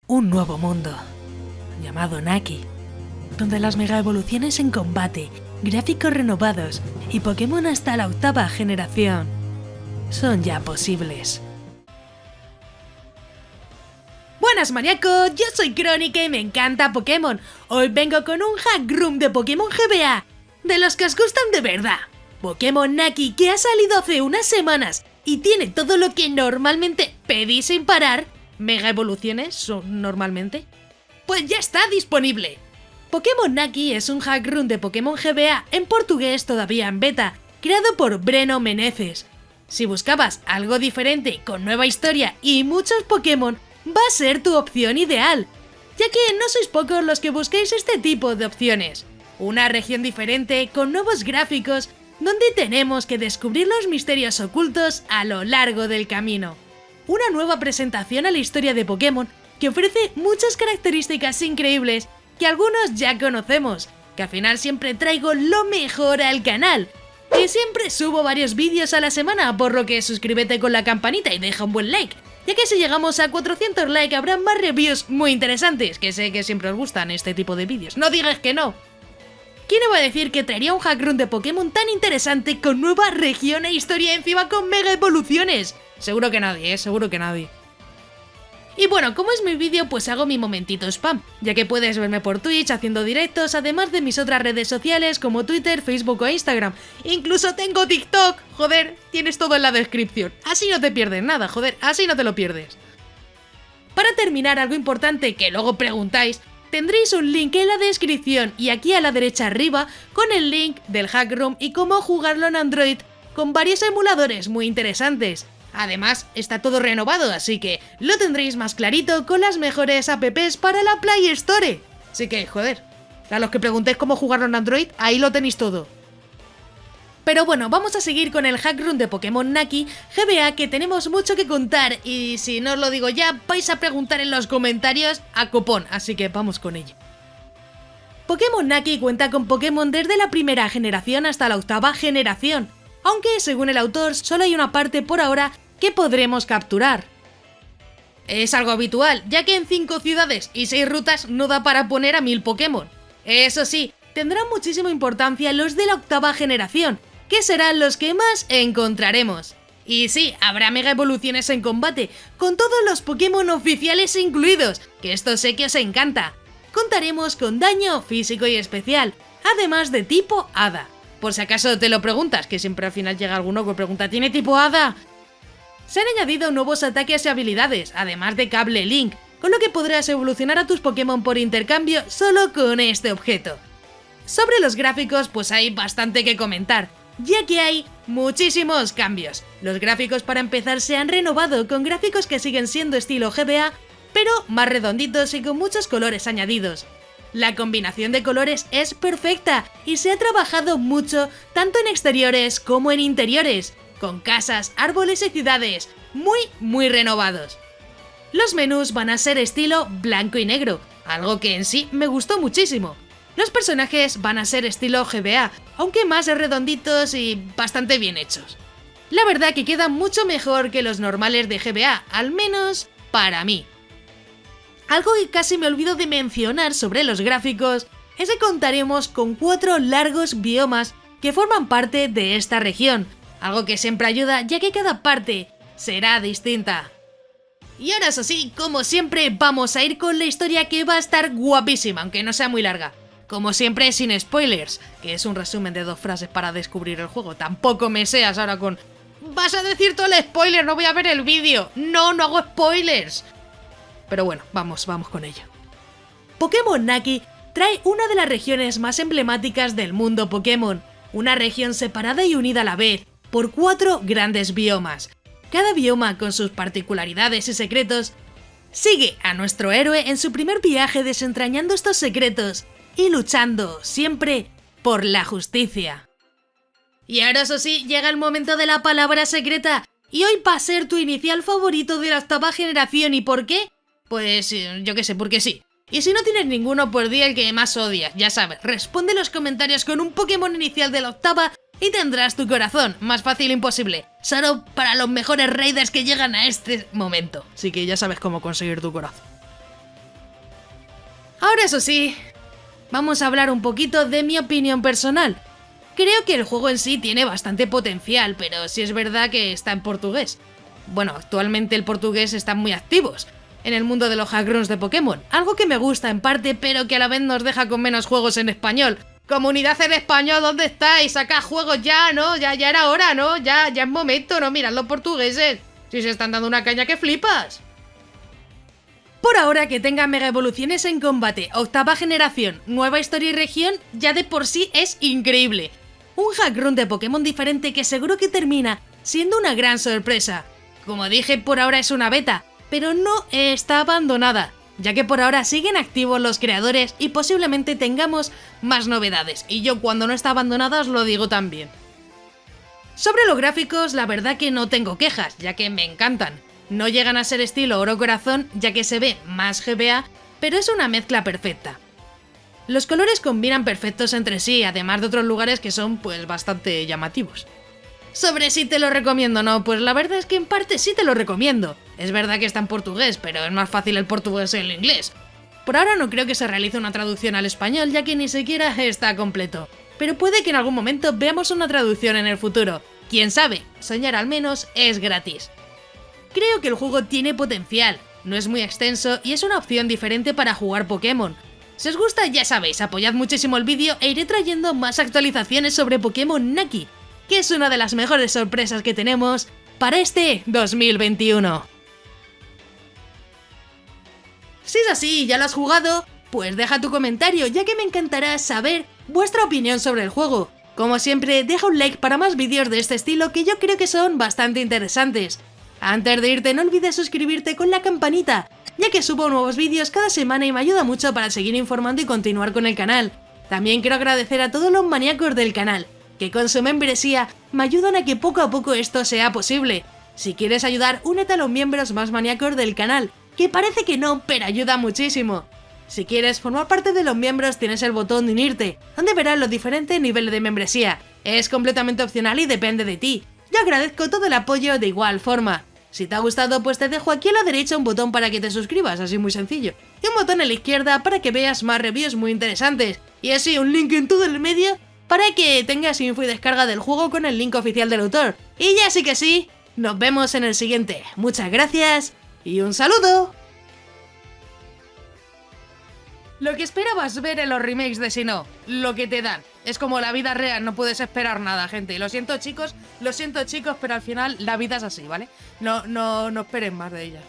Un nuevo mundo, llamado Naki, donde las mega evoluciones en combate, gráficos renovados y Pokémon hasta la 8ª generación son ya posibles. Buenas maníacos, yo soy Crónica y me encanta Pokémon. Hoy vengo con un hack room de Pokémon GBA, de los que os gustan de verdad. Pokémon Naki, que ha salido hace unas semanas y tiene todo lo que normalmente pedís sin parar. Mega evoluciones son normalmente. Pues ya está disponible. Pokémon Naki es un hack room de Pokémon GBA en portugués todavía en beta, creado por Breno Menezes. Si buscabas algo diferente con nueva historia y muchos Pokémon, va a ser tu opción ideal, ya que no sois pocos los que busquéis este tipo de opciones. Una región diferente con nuevos gráficos, donde tenemos que descubrir los misterios ocultos a lo largo del camino. Una nueva presentación a la historia de Pokémon que ofrece muchas características increíbles que algunos ya conocemos, que al final siempre traigo lo mejor al canal. Y siempre subo varios vídeos a la semana, por lo que suscríbete con la campanita y deja un buen like, ya que si llegamos a 400 likes habrá más reviews muy interesantes, que sé que siempre os gustan este tipo de vídeos, no digas que no. ¿Quién iba a decir que traería un hack room de Pokémon tan interesante con nueva región e historia encima con mega evoluciones? Seguro que nadie, seguro que nadie. Y bueno, como es mi vídeo, pues hago mi momentito spam, ya que puedes verme por Twitch haciendo directos, además de mis otras redes sociales como Twitter, Facebook o Instagram. Incluso tengo TikTok, joder, tienes todo en la descripción. Así no te pierdes nada, joder, así no te lo pierdes. Para terminar, algo importante que luego preguntáis, tendréis un link en la descripción y aquí a la derecha arriba con el link del hack room y cómo jugarlo en Android con varios emuladores muy interesantes. Además, está todo renovado, así que lo tendréis más clarito con las mejores apps para la Play Store. Así que, joder, a los que preguntéis cómo jugarlo en Android, ahí lo tenéis todo. Pero bueno, vamos a seguir con el hack room de Pokémon Naki GBA, que tenemos mucho que contar y si no os lo digo ya, vais a preguntar en los comentarios a copón, así que vamos con ello. Pokémon Naki cuenta con Pokémon desde la 1ª generación hasta la 8ª generación, aunque según el autor solo hay una parte por ahora que podremos capturar. Es algo habitual, ya que en 5 ciudades y 6 rutas no da para poner a 1000 Pokémon. Eso sí, tendrán muchísima importancia los de la 8ª generación, que serán los que más encontraremos. Y sí, habrá mega evoluciones en combate, con todos los Pokémon oficiales incluidos, que esto sé que os encanta. Contaremos con daño físico y especial, además de tipo Hada. Por si acaso te lo preguntas, que siempre al final llega alguno que pregunta ¿tiene tipo Hada? Se han añadido nuevos ataques y habilidades, además de cable Link, con lo que podrás evolucionar a tus Pokémon por intercambio solo con este objeto. Sobre los gráficos, pues hay bastante que comentar, ya que hay muchísimos cambios. Los gráficos para empezar se han renovado con gráficos que siguen siendo estilo GBA, pero más redonditos y con muchos colores añadidos. La combinación de colores es perfecta y se ha trabajado mucho tanto en exteriores como en interiores, con casas, árboles y ciudades muy renovados. Los menús van a ser estilo blanco y negro, algo que en sí me gustó muchísimo. Los personajes van a ser estilo GBA, aunque más redonditos y bastante bien hechos. La verdad que quedan mucho mejor que los normales de GBA, al menos para mí. Algo que casi me olvido de mencionar sobre los gráficos es que contaremos con 4 largos biomas que forman parte de esta región, algo que siempre ayuda ya que cada parte será distinta. Y ahora eso sí, como siempre vamos a ir con la historia que va a estar guapísima, aunque no sea muy larga. Como siempre sin spoilers, que es un resumen de 2 frases para descubrir el juego. Tampoco me seas ahora con vas a decir todo el spoiler, no voy a ver el vídeo. No hago spoilers. Pero bueno, vamos con ello. Pokémon Naki trae una de las regiones más emblemáticas del mundo Pokémon, una región separada y unida a la vez por 4 grandes biomas. Cada bioma con sus particularidades y secretos sigue a nuestro héroe en su primer viaje desentrañando estos secretos y luchando siempre por la justicia. Y ahora eso sí, llega el momento de la palabra secreta y hoy va a ser tu inicial favorito de la 8ª generación. ¿Y por qué? Pues yo qué sé, porque sí. Y si no tienes ninguno, pues di el que más odias, ya sabes, responde en los comentarios con un Pokémon inicial de la 8ª y tendrás tu corazón, más fácil imposible, solo para los mejores raiders que llegan a este momento. Así que ya sabes cómo conseguir tu corazón. Ahora eso sí, vamos a hablar un poquito de mi opinión personal. Creo que el juego en sí tiene bastante potencial, pero sí es verdad que está en portugués. Bueno, actualmente el portugués están muy activos en el mundo de los hackrooms de Pokémon, algo que me gusta en parte, pero que a la vez nos deja con menos juegos en español. Comunidad en español, ¿dónde estáis? Sacad juegos ya, ¿no? Ya era hora, ¿no? Ya es momento, ¿no? Mirad los portugueses. Si se están dando una caña que flipas. Por ahora, que tenga mega evoluciones en combate, octava generación, nueva historia y región, ya de por sí es increíble. Un hackroom de Pokémon diferente que seguro que termina siendo una gran sorpresa. Como dije, por ahora es una beta, pero no está abandonada, ya que por ahora siguen activos los creadores y posiblemente tengamos más novedades, y yo cuando no está abandonada os lo digo también. Sobre los gráficos, la verdad que no tengo quejas, ya que me encantan. No llegan a ser estilo oro corazón, ya que se ve más GBA, pero es una mezcla perfecta. Los colores combinan perfectos entre sí, además de otros lugares que son pues bastante llamativos. Sobre si te lo recomiendo o no, pues la verdad es que en parte sí te lo recomiendo. Es verdad que está en portugués, pero es más fácil el portugués que el inglés. Por ahora no creo que se realice una traducción al español, ya que ni siquiera está completo. Pero puede que en algún momento veamos una traducción en el futuro. Quién sabe, soñar al menos es gratis. Creo que el juego tiene potencial, no es muy extenso y es una opción diferente para jugar Pokémon. Si os gusta, ya sabéis, apoyad muchísimo el vídeo e iré trayendo más actualizaciones sobre Pokémon Naki, que es una de las mejores sorpresas que tenemos para este 2021. Si es así y ya lo has jugado, pues deja tu comentario, ya que me encantará saber vuestra opinión sobre el juego. Como siempre, deja un like para más vídeos de este estilo que yo creo que son bastante interesantes. Antes de irte, no olvides suscribirte con la campanita, ya que subo nuevos vídeos cada semana y me ayuda mucho para seguir informando y continuar con el canal. También quiero agradecer a todos los maníacos del canal, que con su membresía me ayudan a que poco a poco esto sea posible. Si quieres ayudar, únete a los miembros más maníacos del canal, que parece que no, pero ayuda muchísimo. Si quieres formar parte de los miembros, tienes el botón de unirte, donde verás los diferentes niveles de membresía. Es completamente opcional y depende de ti. Yo agradezco todo el apoyo de igual forma. Si te ha gustado, pues te dejo aquí a la derecha un botón para que te suscribas, así muy sencillo. Y un botón a la izquierda para que veas más reviews muy interesantes. Y así un link en todo el medio para que tengas info y descarga del juego con el link oficial del autor. Y ya sí que sí, nos vemos en el siguiente. Muchas gracias y un saludo. Lo que esperabas ver en los remakes de Sinnoh, lo que te dan. Es como la vida real, no puedes esperar nada, gente. Y lo siento chicos, pero al final la vida es así, ¿vale? No esperen más de ella.